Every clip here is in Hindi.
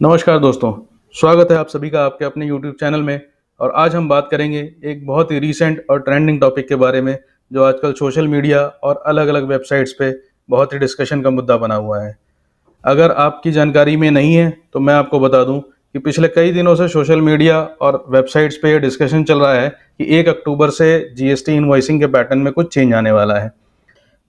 नमस्कार दोस्तों, स्वागत है आप सभी का आपके अपने YouTube चैनल में। और आज हम बात करेंगे एक बहुत ही रीसेंट और ट्रेंडिंग टॉपिक के बारे में जो आजकल सोशल मीडिया और अलग अलग वेबसाइट्स पे बहुत ही डिस्कशन का मुद्दा बना हुआ है। अगर आपकी जानकारी में नहीं है तो मैं आपको बता दूं कि पिछले कई दिनों से सोशल मीडिया और वेबसाइट्स पे ये डिस्कशन चल रहा है कि 1 अक्टूबर से जीएसटी इनवॉइसिंग के पैटर्न में कुछ चेंज आने वाला है।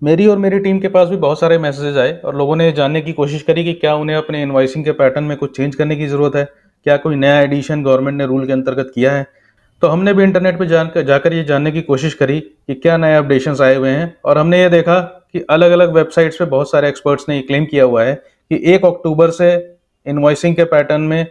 मेरी और मेरी टीम के पास भी बहुत सारे मैसेजेस आए और लोगों ने जानने की कोशिश करी कि क्या उन्हें अपने इनवॉइसिंग के पैटर्न में कुछ चेंज करने की ज़रूरत है, क्या कोई नया एडिशन गवर्नमेंट ने रूल के अंतर्गत किया है। तो हमने भी इंटरनेट पे जाकर ये जानने की कोशिश करी कि क्या नए अपडेशंस आए हुए हैं, और हमने ये देखा कि अलग अलग वेबसाइट्स पे बहुत सारे एक्सपर्ट्स ने ये क्लेम किया हुआ है कि 1 अक्टूबर से इनवॉइसिंग के पैटर्न में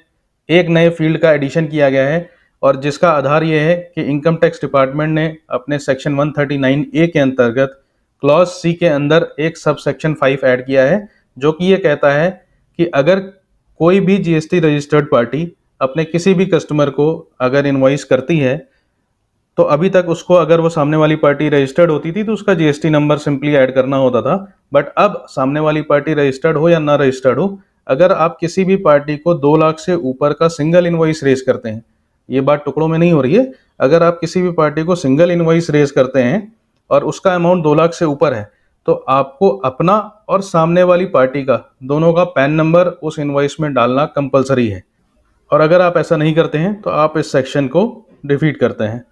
एक नए फील्ड का एडिशन किया गया है, और जिसका आधार ये है कि इनकम टैक्स डिपार्टमेंट ने अपने सेक्शन 139A के अंतर्गत क्लॉज सी के अंदर एक सब सेक्शन 5 ऐड किया है, जो कि ये कहता है कि अगर कोई भी जीएसटी रजिस्टर्ड पार्टी अपने किसी भी कस्टमर को अगर इनवॉइस करती है, तो अभी तक उसको अगर वो सामने वाली पार्टी रजिस्टर्ड होती थी तो उसका जीएसटी नंबर सिंपली ऐड करना होता था। बट अब सामने वाली पार्टी रजिस्टर्ड हो या ना रजिस्टर्ड हो, अगर आप किसी भी पार्टी को 2 लाख से ऊपर का सिंगल इनवॉइस रेज करते हैं, ये बात टुकड़ों में नहीं हो रही है, अगर आप किसी भी पार्टी को सिंगल इनवॉइस रेज करते हैं और उसका अमाउंट 2 लाख से ऊपर है, तो आपको अपना और सामने वाली पार्टी का दोनों का पैन नंबर उस इनवॉइस में डालना कंपलसरी है। और अगर आप ऐसा नहीं करते हैं तो आप इस सेक्शन को डिफीट करते हैं।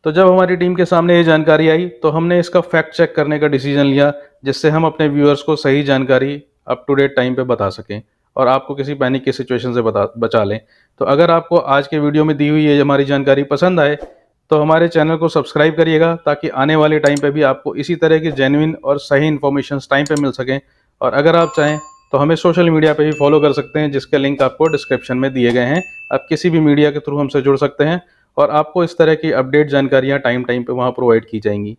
तो जब हमारी टीम के सामने ये जानकारी आई तो हमने इसका फैक्ट चेक करने का डिसीजन लिया, जिससे हम अपने व्यूअर्स को सही जानकारी अप टू डेट टाइम पे बता सकें और आपको किसी पैनिक की सिचुएशन से बचा लें। तो अगर आपको आज के वीडियो में दी हुई ये हमारी जानकारी पसंद आए तो हमारे चैनल को सब्सक्राइब करिएगा, ताकि आने वाले टाइम पे भी आपको इसी तरह की जेन्युइन और सही इन्फॉर्मेशन टाइम पे मिल सकें। और अगर आप चाहें तो हमें सोशल मीडिया पे भी फॉलो कर सकते हैं, जिसके लिंक आपको डिस्क्रिप्शन में दिए गए हैं। आप किसी भी मीडिया के थ्रू हमसे जुड़ सकते हैं और आपको इस तरह की अपडेट जानकारियाँ टाइम टाइम पे वहाँ प्रोवाइड की जाएंगी।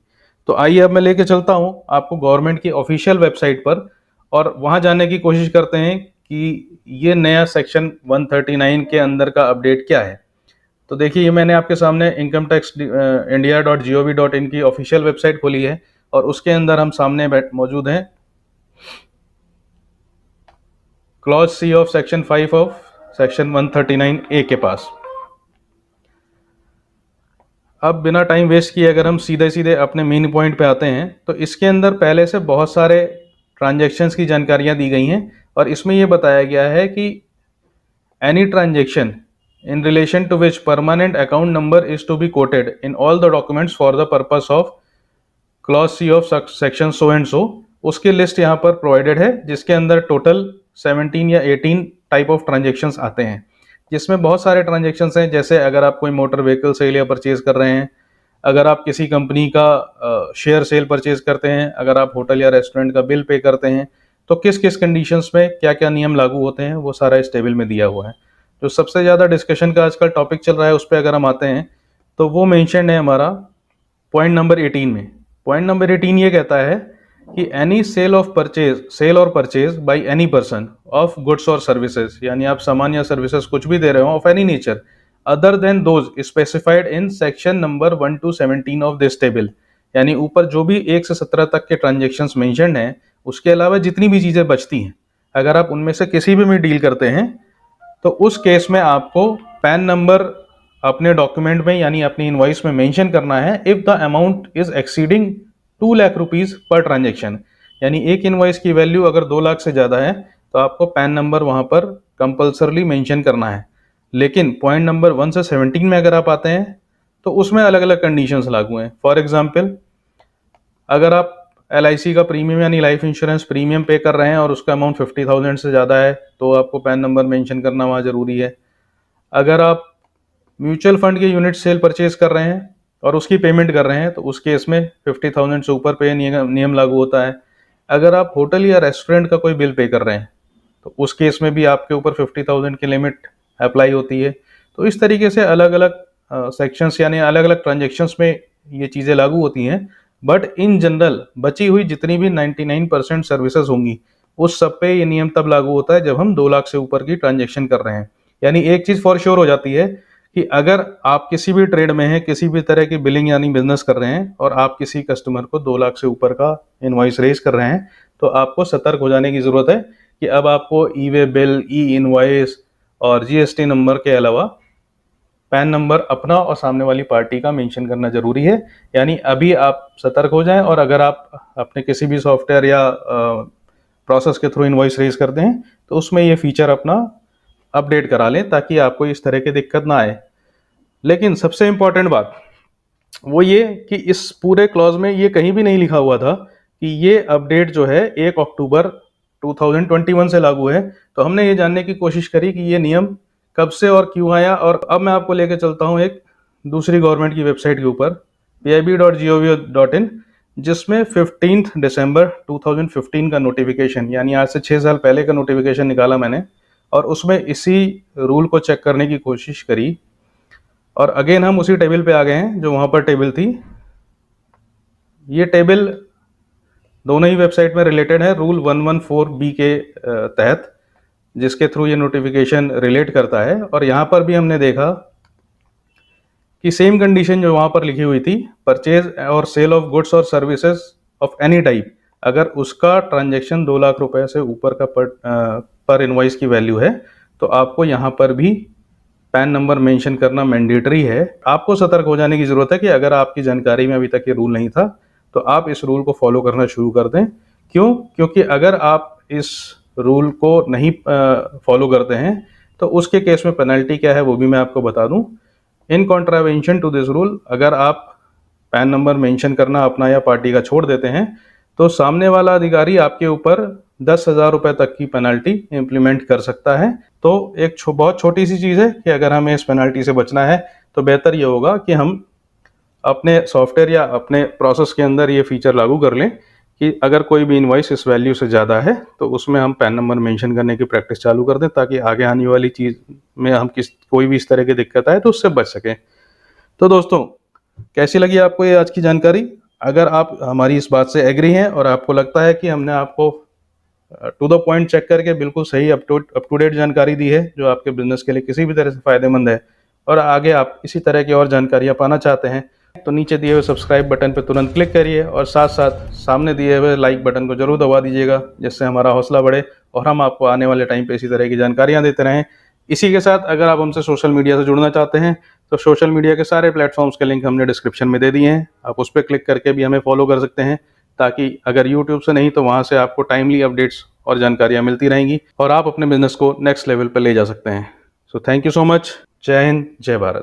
तो आइए अब मैं लेके चलता हूँ आपको गवर्नमेंट की ऑफिशियल वेबसाइट पर, और वहाँ जानने की कोशिश करते हैं कि ये नया सेक्शन 139 के अंदर का अपडेट क्या है। तो देखिए, ये मैंने आपके सामने इनकम टैक्स india.gov.in की ऑफिशियल वेबसाइट खोली है, और उसके अंदर हम सामने मौजूद हैं clause C of section 5 of section 139A के पास। अब बिना टाइम वेस्ट किए अगर हम सीधे सीधे अपने मेन पॉइंट पे आते हैं, तो इसके अंदर पहले से बहुत सारे ट्रांजैक्शंस की जानकारियां दी गई हैं, और इसमें यह बताया गया है कि any transaction in relation to which permanent account number is to be quoted in all the documents for the purpose of clause C of section so and so, उसकी लिस्ट यहाँ पर प्रोवाइडेड है, जिसके अंदर टोटल 17 या 18 टाइप ऑफ ट्रांजेक्शन्स आते हैं, जिसमें बहुत सारे ट्रांजेक्शन्स हैं। जैसे अगर आप कोई मोटर व्हीकल सेल या परचेज कर रहे हैं, अगर आप किसी कंपनी का शेयर सेल परचेज करते हैं, अगर आप होटल या रेस्टोरेंट का बिल पे करते हैं, तो किस किस कंडीशंस में क्या क्या नियम लागू होते हैं, वो सारा इस टेबल में दिया हुआ है। जो सबसे ज़्यादा डिस्कशन का आजकल टॉपिक चल रहा है उस पर अगर हम आते हैं, तो वो मेंशन है हमारा पॉइंट नंबर 18 में। पॉइंट नंबर 18 ये कहता है कि एनी सेल और purchase by any person of goods और सर्विसेज, यानी आप सामान या सर्विसेज कुछ भी दे रहे हो of any nature other than those specified in section number 1 to 17 of this table, यानी ऊपर जो भी 1 से 17 तक के ट्रांजेक्शन्स मेंशन्ड हैं, उसके अलावा जितनी भी चीज़ें बचती हैं, अगर आप उनमें से किसी भी में डील करते हैं, तो उस केस में आपको पैन नंबर अपने डॉक्यूमेंट में यानी अपनी इनवॉइस में मेंशन करना है if the amount is exceeding 2 lakh rupees per transaction. यानी एक इनवॉइस की वैल्यू अगर 2 लाख से ज़्यादा है तो आपको पैन नंबर वहाँ पर कंपल्सरली मेंशन करना है। लेकिन पॉइंट नंबर 1 से 17 में अगर आप आते हैं तो उसमें अलग अलग कंडीशंस लागू हैं। फॉर एग्जाम्पल, अगर आप LIC का प्रीमियम यानी लाइफ इंश्योरेंस प्रीमियम पे कर रहे हैं और उसका अमाउंट 50,000 से ज़्यादा है, तो आपको पैन नंबर मेंशन करना वहाँ ज़रूरी है। अगर आप म्यूचुअल फंड के यूनिट सेल परचेज कर रहे हैं और उसकी पेमेंट कर रहे हैं, तो उस केस में 50,000 से ऊपर पे नियम लागू होता है। अगर आप होटल या रेस्टोरेंट का कोई बिल पे कर रहे हैं, तो उस केस में भी आपके ऊपर 50,000 की लिमिट अप्लाई होती है। तो इस तरीके से अलग अलग सेक्शंस यानी अलग अलग ट्रांजेक्शन्स में ये चीज़ें लागू होती हैं। बट इन जनरल बची हुई जितनी भी 99% सर्विसेज होंगी, उस सब पे ये नियम तब लागू होता है जब हम 2 लाख से ऊपर की ट्रांजैक्शन कर रहे हैं। यानी एक चीज़ फॉर श्योर हो जाती है कि अगर आप किसी भी ट्रेड में हैं, किसी भी तरह की बिलिंग यानी बिजनेस कर रहे हैं, और आप किसी कस्टमर को 2 लाख से ऊपर का इनवॉइस रेज कर रहे हैं, तो आपको सतर्क हो जाने की ज़रूरत है कि अब आपको ई वे बिल, ई इनवॉइस और जीएसटी नंबर के अलावा पैन नंबर अपना और सामने वाली पार्टी का मेंशन करना जरूरी है। यानी अभी आप सतर्क हो जाएं, और अगर आप अपने किसी भी सॉफ्टवेयर या प्रोसेस के थ्रू इनवॉइस रेज करते हैं तो उसमें ये फीचर अपना अपडेट करा लें, ताकि आपको इस तरह की दिक्कत ना आए। लेकिन सबसे इम्पोर्टेंट बात वो ये कि इस पूरे क्लॉज में ये कहीं भी नहीं लिखा हुआ था कि ये अपडेट जो है 1 अक्टूबर 2021 से लागू है। तो हमने ये जानने की कोशिश करी कि ये नियम कब से और क्यों आया, और अब मैं आपको लेके चलता हूँ एक दूसरी गवर्नमेंट की वेबसाइट के ऊपर pib.gov.in, जिसमें 15 दिसंबर 2015 का नोटिफिकेशन, यानी आज से 6 साल पहले का नोटिफिकेशन निकाला मैंने, और उसमें इसी रूल को चेक करने की कोशिश करी। और अगेन हम उसी टेबल पे आ गए हैं जो वहाँ पर टेबल थी। ये टेबल दोनों ही वेबसाइट में रिलेटेड है रूल 114B के तहत, जिसके थ्रू ये नोटिफिकेशन रिलेट करता है। और यहाँ पर भी हमने देखा कि सेम कंडीशन जो वहाँ पर लिखी हुई थी, परचेज और सेल ऑफ गुड्स और सर्विसेज ऑफ एनी टाइप, अगर उसका ट्रांजैक्शन 2 लाख रुपए से ऊपर का पर इनवॉइस की वैल्यू है, तो आपको यहाँ पर भी पैन नंबर मेंशन करना मैंडेटरी है। आपको सतर्क हो जाने की जरूरत है कि अगर आपकी जानकारी में अभी तक ये रूल नहीं था तो आप इस रूल को फॉलो करना शुरू कर दें। क्यों? क्योंकि अगर आप इस रूल को नहीं फॉलो करते हैं तो उसके केस में पेनल्टी क्या है वो भी मैं आपको बता दूं। In contravention to this rule, अगर आप पैन नंबर मेंशन करना अपना या पार्टी का छोड़ देते हैं तो सामने वाला अधिकारी आपके ऊपर 10,000 रुपए तक की पेनल्टी इंप्लीमेंट कर सकता है। तो एक बहुत छोटी सी चीज़ है कि अगर हमें इस पेनल्टी से बचना है तो बेहतर ये होगा कि हम अपने सॉफ्टवेयर या अपने प्रोसेस के अंदर ये फीचर लागू कर लें कि अगर कोई भी इनवॉइस इस वैल्यू से ज़्यादा है तो उसमें हम पैन नंबर मेंशन करने की प्रैक्टिस चालू कर दें, ताकि आगे आने वाली चीज़ में हम कोई भी इस तरह की दिक्कत आए तो उससे बच सकें। तो दोस्तों, कैसी लगी आपको ये आज की जानकारी? अगर आप हमारी इस बात से एग्री हैं और आपको लगता है कि हमने आपको टू द पॉइंट चेक करके बिल्कुल सही अप टू डेट जानकारी दी है जो आपके बिजनेस के लिए किसी भी तरह से फायदेमंद है, और आगे आप इसी तरह की और जानकारियां पाना चाहते हैं, तो नीचे दिए हुए सब्सक्राइब बटन पर तुरंत क्लिक करिए और साथ साथ सामने दिए हुए लाइक बटन को जरूर दबा दीजिएगा, जिससे हमारा हौसला बढ़े और हम आपको आने वाले टाइम पे इसी तरह की जानकारियां देते रहें। इसी के साथ अगर आप हमसे सोशल मीडिया से जुड़ना चाहते हैं तो सोशल मीडिया के सारे प्लेटफॉर्म्स के लिंक हमने डिस्क्रिप्शन में दे दिए हैं, आप उस पर क्लिक करके भी हमें फॉलो कर सकते हैं, ताकि अगर यूट्यूब से नहीं तो वहाँ से आपको टाइमली अपडेट्स और जानकारियाँ मिलती रहेंगी और आप अपने बिजनेस को नेक्स्ट लेवल पर ले जा सकते हैं। So thank you so much. जय हिंद, जय भारत।